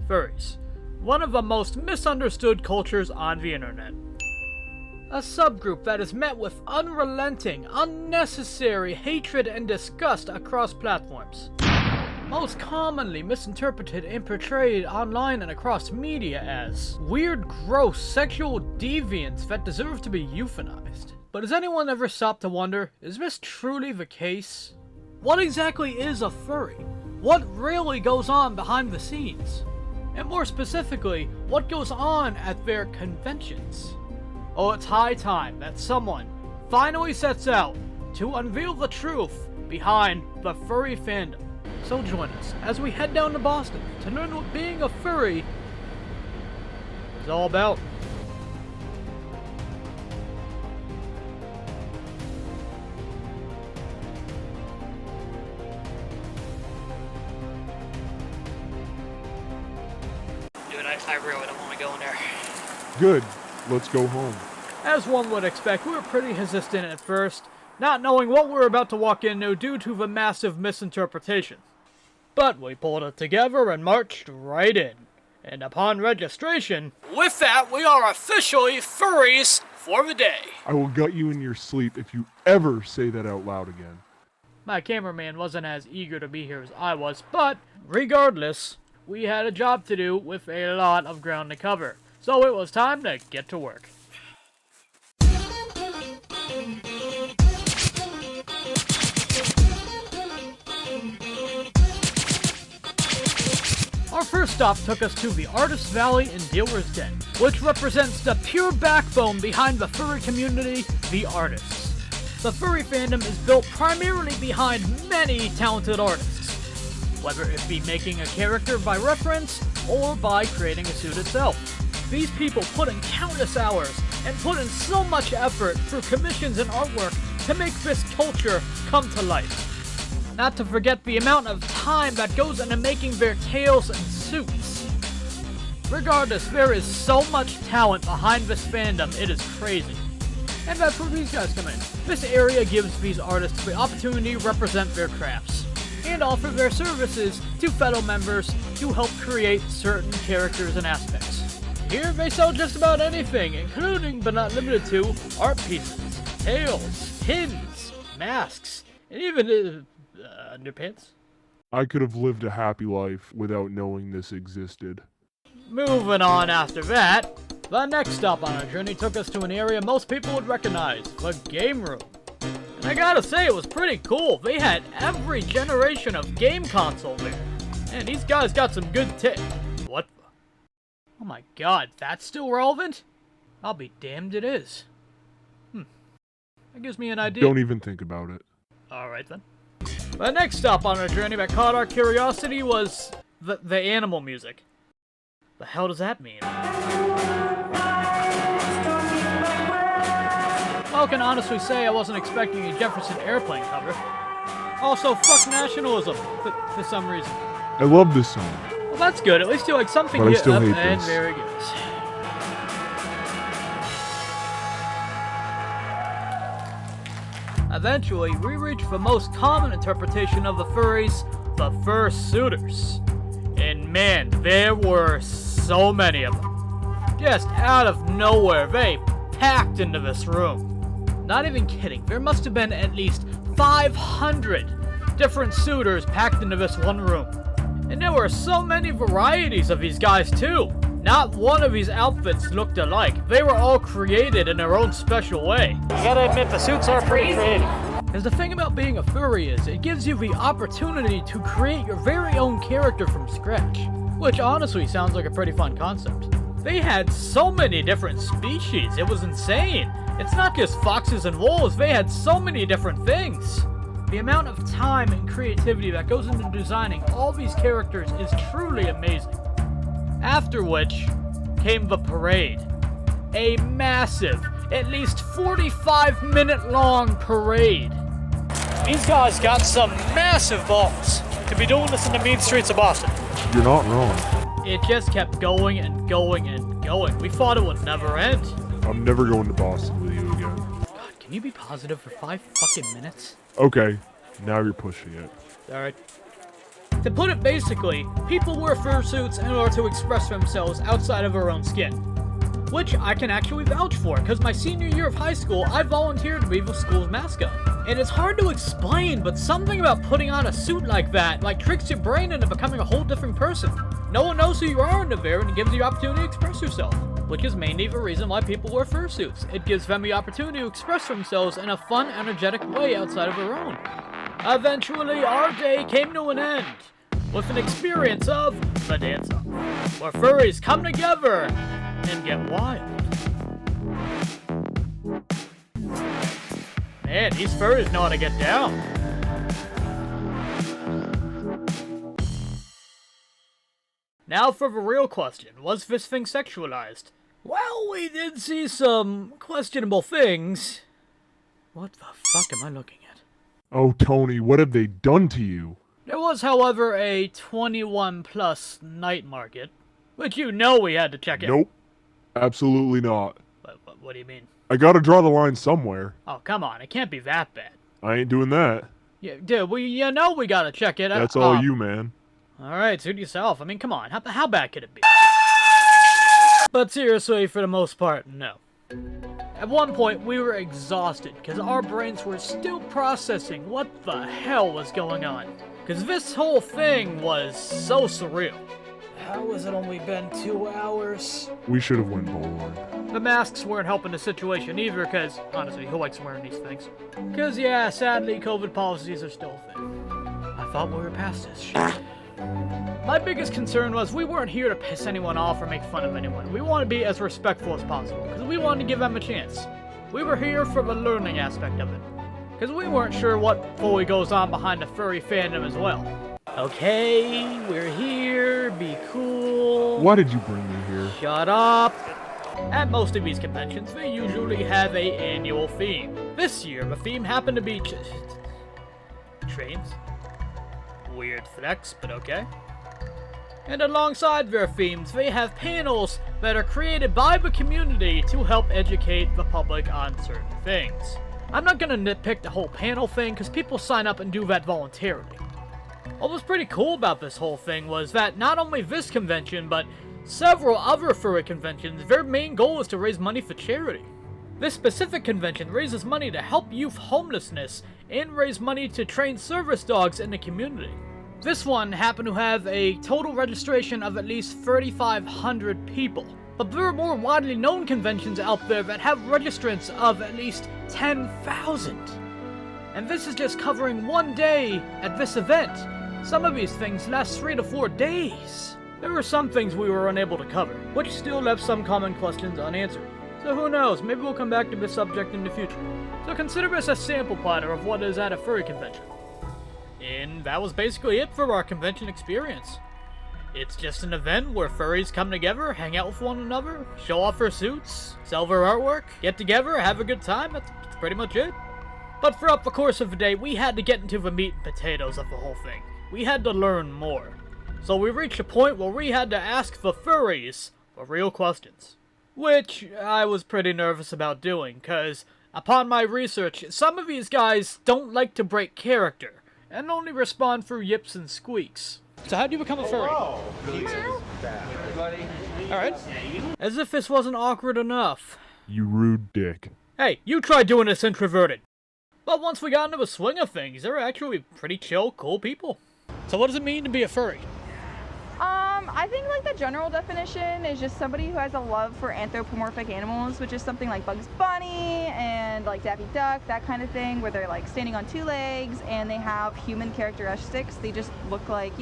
Furries. One of the most misunderstood cultures on the internet. A subgroup that is met with unrelenting, unnecessary hatred and disgust across platforms. Most commonly misinterpreted and portrayed online and across media as weird, gross, sexual deviants that deserve to be euthanized. But has anyone ever stopped to wonder, is this truly the case? What exactly is a furry? What really goes on behind the scenes? And more specifically, what goes on at their conventions? Oh, it's high time that someone finally sets out to unveil the truth behind the furry fandom. So join us as we head down to Boston to learn what being a furry is all about. Dude, I really don't want to go in there. Good. Let's go home. As one would expect, we were pretty hesitant at first, not knowing what we were about to walk into due to the massive misinterpretation. But we pulled it together and marched right in. And upon registration, with that, we are officially furries for the day. I will gut you in your sleep if you ever say that out loud again. My cameraman wasn't as eager to be here as I was, but regardless, we had a job to do with a lot of ground to cover. So it was time to get to work. Our first stop took us to the Artist Valley in Dealer's Den, which represents the pure backbone behind the furry community, the artists. The furry fandom is built primarily behind many talented artists, whether it be making a character by reference or by creating a suit itself. These people put in countless hours and put in so much effort through commissions and artwork to make this culture come to life. Not to forget the amount of time that goes into making their tails and suits. Regardless, there is so much talent behind this fandom, it is crazy. And that's where these guys come in. This area gives these artists the opportunity to represent their crafts and offer their services to fellow members to help create certain characters and aspects. Here they sell just about anything, including but not limited to art pieces, tails, pins, masks, and even underpants. I could have lived a happy life without knowing this existed. Moving on after that, the next stop on our journey took us to an area most people would recognize, the game room. And I gotta say, it was pretty cool. They had every generation of game console there. And these guys got some good What? Oh my god, that's still relevant? I'll be damned it is. That gives me an idea. Don't even think about it. Alright then. The next stop on our journey that caught our curiosity was the animal music. The hell does that mean? Well, I can honestly say I wasn't expecting a Jefferson Airplane cover. Also, fuck nationalism, for some reason. I love this song. Well, that's good. At least you like something but here. I still hate and this. very good. Eventually, we reach the most common interpretation of the furries, the fursuiters. And man, there were so many of them. Just out of nowhere, they packed into this room. Not even kidding, there must have been at least 500 different suitors packed into this one room. And there were so many varieties of these guys too. Not one of these outfits looked alike. They were all created in their own special way. You gotta admit, the suits are pretty creative. Because the thing about being a furry is, it gives you the opportunity to create your very own character from scratch. Which honestly sounds like a pretty fun concept. They had so many different species, it was insane. It's not just foxes and wolves, they had so many different things. The amount of time and creativity that goes into designing all these characters is truly amazing. After which came the parade. A massive, at least 45-minute long parade. These guys got some massive balls to be doing this in the mean streets of Boston. You're not wrong. It just kept going and going and going. We thought it would never end. I'm never going to Boston with you again. God, can you be positive for 5 fucking minutes? Okay, now you're pushing it. Alright. To put it basically, people wear fursuits in order to express themselves outside of their own skin. Which I can actually vouch for, because my senior year of high school, I volunteered to be the school's mascot. And it's hard to explain, but something about putting on a suit like that, tricks your brain into becoming a whole different person. No one knows who you are under there, and it gives you the opportunity to express yourself. Which is mainly the reason why people wear fursuits. It gives them the opportunity to express themselves in a fun, energetic way outside of their own. Eventually, our day came to an end, with an experience of the dance-off, where furries come together and get wild. Man, these furries know how to get down. Now for the real question, was this thing sexualized? Well, we did see some questionable things. What the fuck am I looking at? Oh, Tony, what have they done to you? There was, however, a 21-plus night market, which you know we had to check out. Nope. Absolutely not. What do you mean? I gotta draw the line somewhere. Oh, come on, it can't be that bad. I ain't doing that. Yeah, dude, you know we gotta check it out. That's all you, man. Alright, suit yourself. I mean, come on, how bad could it be? But seriously, for the most part, no. At one point, we were exhausted, because our brains were still processing what the hell was going on. Because this whole thing was so surreal. How has it only been 2 hours? We should have went bowling. The masks weren't helping the situation either, because, honestly, who likes wearing these things? Because, yeah, sadly, COVID policies are still a thing. I thought we were past this shit. My biggest concern was we weren't here to piss anyone off or make fun of anyone. We wanted to be as respectful as possible, because we wanted to give them a chance. We were here for the learning aspect of it, because we weren't sure what fully goes on behind the furry fandom as well. Okay, we're here, be cool. Why did you bring me here? Shut up. At most of these conventions, they usually have an annual theme. This year, the theme happened to be trains. Weird flex, but okay. And alongside their themes, they have panels that are created by the community to help educate the public on certain things. I'm not gonna nitpick the whole panel thing, because people sign up and do that voluntarily. What was pretty cool about this whole thing was that not only this convention, but several other furry conventions, their main goal is to raise money for charity. This specific convention raises money to help youth homelessness and raise money to train service dogs in the community. This one happened to have a total registration of at least 3,500 people. But there are more widely known conventions out there that have registrants of at least 10,000. And this is just covering one day at this event. Some of these things last 3 to 4 days. There were some things we were unable to cover, which still left some common questions unanswered. So who knows, maybe we'll come back to this subject in the future. So consider this a sample platter of what is at a furry convention. And that was basically it for our convention experience. It's just an event where furries come together, hang out with one another, show off their suits, sell their artwork, get together, have a good time. That's pretty much it. But throughout the course of the day, we had to get into the meat and potatoes of the whole thing. We had to learn more. So we reached a point where we had to ask the furries for real questions. Which I was pretty nervous about doing, cause upon my research, some of these guys don't like to break character, and only respond through yips and squeaks. So how'd you become a furry? Alright. As if this wasn't awkward enough. You rude dick. Hey, you tried doing this introverted. But once we got into the swing of things, they were actually pretty chill, cool people. So what does it mean to be a furry? I think the general definition is just somebody who has a love for anthropomorphic animals, which is something like Bugs Bunny and Daffy Duck, that kind of thing, where they're standing on 2 legs and they have human characteristics. They just look like,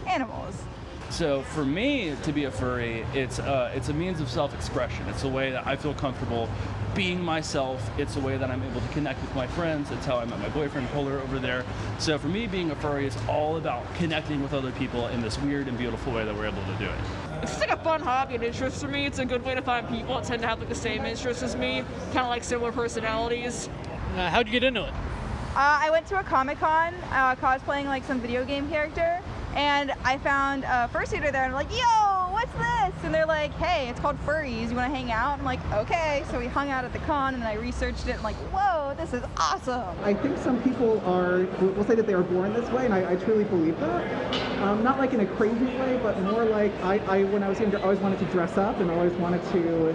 animals. So for me, to be a furry, it's a means of self-expression. It's a way that I feel comfortable being myself. It's a way that I'm able to connect with my friends. It's how I met my boyfriend, Polar, over there. So for me, being a furry is all about connecting with other people in this weird and beautiful way that we're able to do it. It's just a fun hobby and interest for me. It's a good way to find people that tend to have the same interests as me, kind of similar personalities. How'd you get into it? I went to a Comic-Con cosplaying some video game character, and I found a fursuiter there, and I'm like, yo, what's this? this? And they're like, hey, it's called Furries. You want to hang out? I'm like, okay. So we hung out at the con, and then I researched it. And like, whoa, this is awesome. I think some people will say that they are born this way, and I truly believe that. Not like in a crazy way, but more like when I was younger, I always wanted to dress up and always wanted to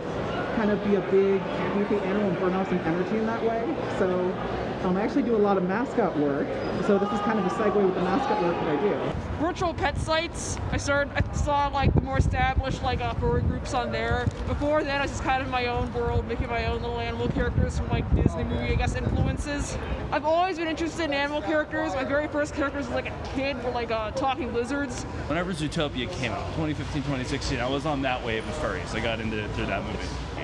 kind of be a big, goofy animal and burn off some energy in that way. So I actually do a lot of mascot work. So this is kind of a segue with the mascot work that I do. Virtual pet sites. I saw like the more established like furry groups on there. Before then, I was just kind of in my own world, making my own little animal characters from like Disney movie, I guess, influences. I've always been interested in animal characters. My very first characters as like a kid were like talking lizards. Whenever Zootopia came out, 2015, 2016, I was on that wave of furries. I got into it through that movie.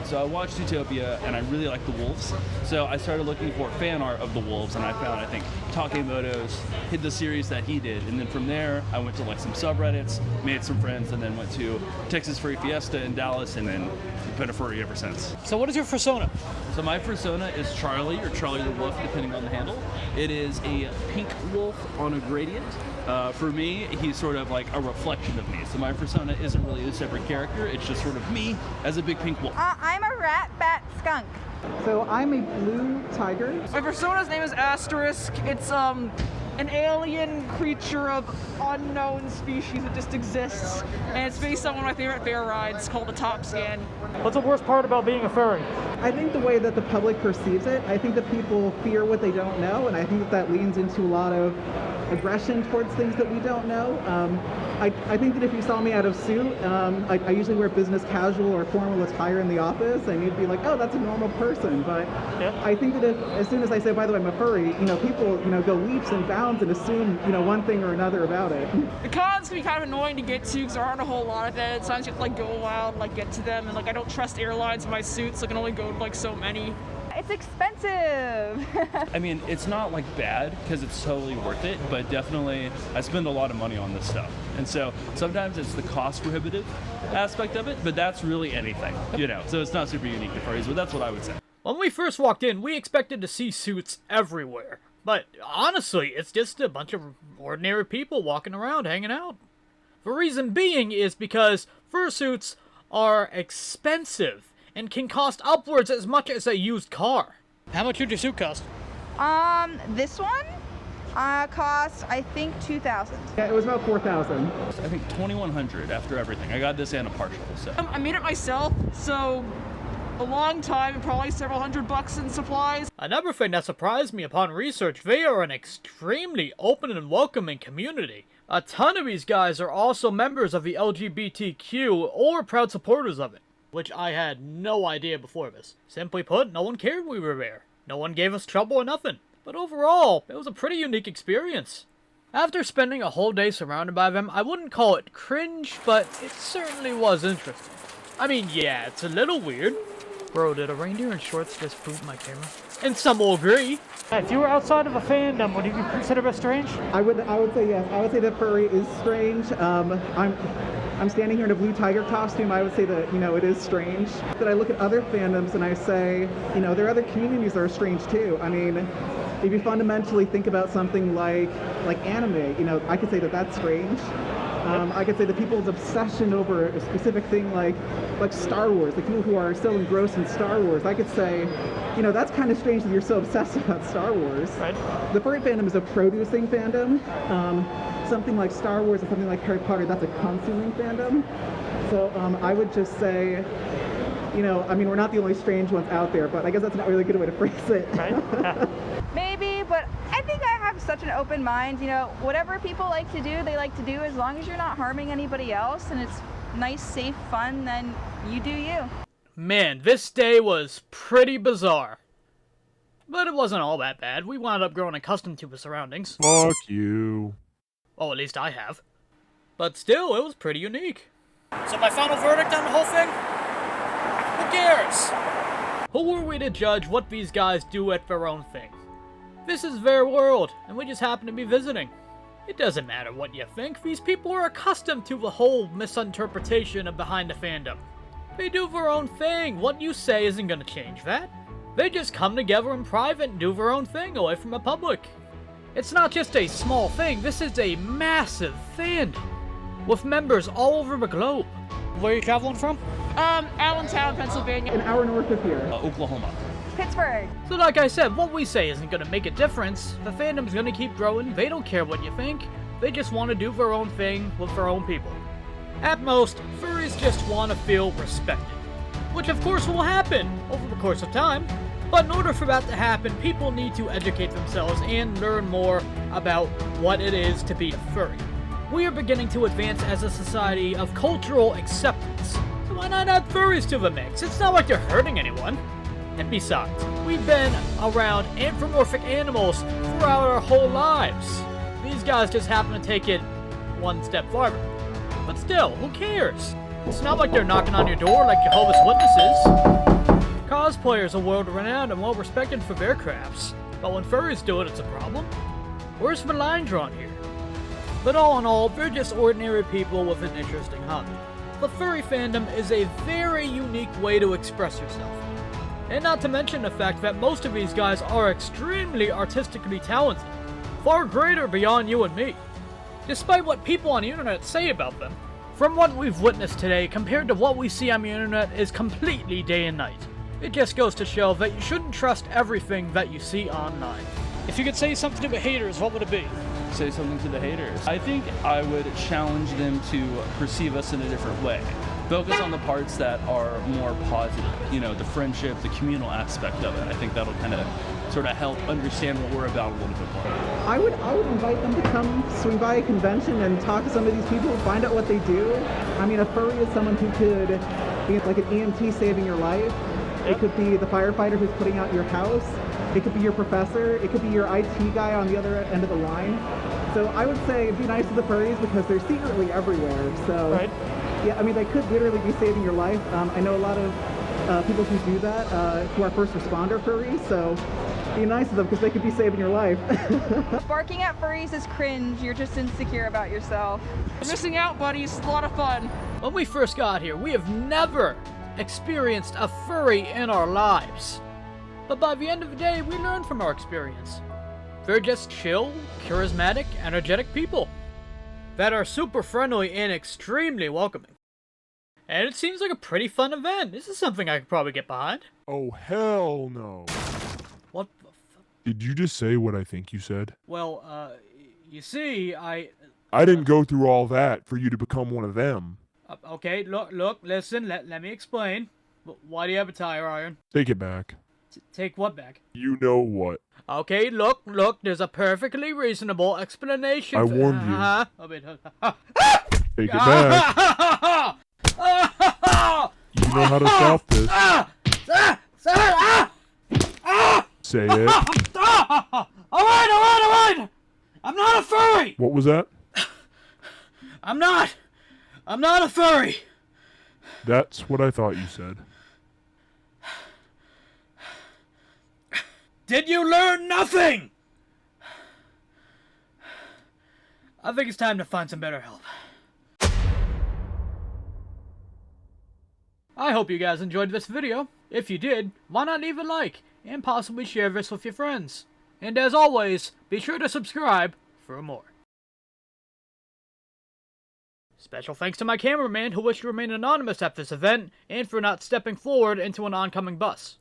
So I watched Zootopia, and I really liked the wolves. So I started looking for fan art of the wolves, and I found, I think, Takemoto's, hid the series that he did. And then from there, I went to like some subreddits, made some friends, and then went to Texas Furry Fiesta in Dallas, and then been a furry ever since. So what is your persona? So my persona is Charlie, or Charlie the Wolf, depending on the handle. It is a pink wolf on a gradient. For me, he's sort of like a reflection of me. So my persona isn't really a separate character. It's just sort of me as a big pink wolf. I'm a rat, bat, skunk. So I'm a blue tiger. My persona's name is Asterisk. It's an alien creature of unknown species that just exists, and it's based on one of my favorite fair rides called the Top Scan. What's the worst part about being a furry? I think the way that the public perceives it, I think that people fear what they don't know, and I think that leans into a lot of aggression towards things that we don't know. I think that if you saw me out of suit, I usually wear business casual or formal attire in the office, and you'd be like, oh, that's a normal person. But yeah. I think that as soon as I say, by the way, I'm a furry, people, go leaps and bounds and assume, one thing or another about it. The cons can be kind of annoying to get to because there aren't a whole lot of it. Sometimes you have to like go out and like get to them, and like I don't trust airlines in my suits, so I can only go to like so many. It's expensive. I mean, it's not like bad because it's totally worth it, but definitely I spend a lot of money on this stuff. And so sometimes it's the cost prohibitive aspect of it, but that's really anything, so it's not super unique to furries, but that's what I would say. When we first walked in, we expected to see suits everywhere. But honestly, it's just a bunch of ordinary people walking around, hanging out. The reason being is because fursuits are expensive and can cost upwards as much as a used car. How much did your suit cost? This one cost, I think, $2,000. Yeah, it was about $4,000. I think $2,100 after everything. I got this and a partial, so. I made it myself, so a long time and probably several $100 in supplies. Another thing that surprised me upon research, they are an extremely open and welcoming community. A ton of these guys are also members of the LGBTQ or proud supporters of it, which I had no idea before this. Simply put, no one cared we were there. No one gave us trouble or nothing. But overall, it was a pretty unique experience. After spending a whole day surrounded by them, I wouldn't call it cringe, but it certainly was interesting. I mean, yeah, it's a little weird. Bro, did a reindeer in shorts just boot my camera? And some will agree. If you were outside of a fandom, would you consider it strange? I would say yes. I would say that furry is strange. I'm standing here in a blue tiger costume. I would say that, it is strange. That I look at other fandoms and I say, there are other communities that are strange too. I mean, if you fundamentally think about something like anime, I could say that that's strange. I could say that people's obsession over a specific thing like Star Wars, the people who are still engrossed in Star Wars, I could say, that's kind of strange that you're so obsessed about Star Wars. Right. The furry fandom is a producing fandom. Something like Star Wars and something like Harry Potter, that's a consuming fandom. So I would just say, we're not the only strange ones out there, but I guess that's not really a good way to phrase it. Right. Maybe, but I think I have such an open mind. Whatever people like to do, they like to do. As long as you're not harming anybody else and it's nice, safe fun, then you do you. Man, this day was pretty bizarre. But it wasn't all that bad. We wound up growing accustomed to the surroundings. Fuck you. Oh, at least I have. But still, it was pretty unique. So my final verdict on the whole thing? Who cares? Who are we to judge what these guys do at their own thing? This is their world, and we just happen to be visiting. It doesn't matter what you think, these people are accustomed to the whole misinterpretation of behind the fandom. They do their own thing, what you say isn't gonna change that. They just come together in private and do their own thing away from the public. It's not just a small thing, this is a massive fandom, with members all over the globe. Where are you traveling from? Allentown, Pennsylvania. An hour north of here. Oklahoma. Pittsburgh. So like I said, what we say isn't gonna make a difference. The fandom's gonna keep growing. They don't care what you think. They just want to do their own thing with their own people. At most, furries just want to feel respected. Which of course will happen over the course of time. But in order for that to happen, people need to educate themselves and learn more about what it is to be a furry. We are beginning to advance as a society of cultural acceptance. So why not add furries to the mix? It's not like they're hurting anyone. And besides, we've been around anthropomorphic animals throughout our whole lives. These guys just happen to take it one step farther. But still, who cares? It's not like they're knocking on your door like Jehovah's Witnesses. Cosplayers are world-renowned and well-respected for their crafts. But when furries do it, it's a problem. Where's the line drawn here? But all in all, they're just ordinary people with an interesting hobby. The furry fandom is a very unique way to express yourself. And not to mention the fact that most of these guys are extremely artistically talented, far greater beyond you and me. Despite what people on the internet say about them, from what we've witnessed today compared to what we see on the internet is completely day and night. It just goes to show that you shouldn't trust everything that you see online. If you could say something to the haters, what would it be? Say something to the haters. I think I would challenge them to perceive us in a different way. Focus on the parts that are more positive. You know, the friendship, the communal aspect of it. I think that'll kind of sort of help understand what we're about a little bit more. I would invite them to come swing by a convention and talk to some of these people, find out what they do. I mean, a furry is someone who could be like an EMT saving your life. It could be the firefighter who's putting out your house. It could be your professor. It could be your IT guy on the other end of the line. So I would say be nice to the furries because they're secretly everywhere. So Right. yeah, I mean, they could literally be saving your life. I know a lot of people who do that, who are first responder furries. So be nice to them because they could be saving your life. Barking at furries is cringe. You're just insecure about yourself. You're missing out, buddies. It's a lot of fun. When we first got here, we have never experienced a furry in our lives. But by the end of the day, we learn from our experience. They're just chill, charismatic, energetic people that are super friendly and extremely welcoming. And it seems like a pretty fun event. This is something I could probably get behind. Oh, hell no. What the Did you just say what I think you said? Well, you see, I didn't go through all that for you to become one of them. Okay, look, listen, let me explain. Why do you have a tire iron? Take it back. Take what back? You know what. Okay, look, there's a perfectly reasonable explanation. I warned you. I mean, Take it back. You know how to stop this. Say it. Alright! I'm not a furry! What was that? I'm not a furry! That's what I thought you said. Did you learn nothing? I think it's time to find some better help. I hope you guys enjoyed this video. If you did, why not leave a like and possibly share this with your friends. And as always, be sure to subscribe for more. Special thanks to my cameraman who wished to remain anonymous at this event and for not stepping forward into an oncoming bus.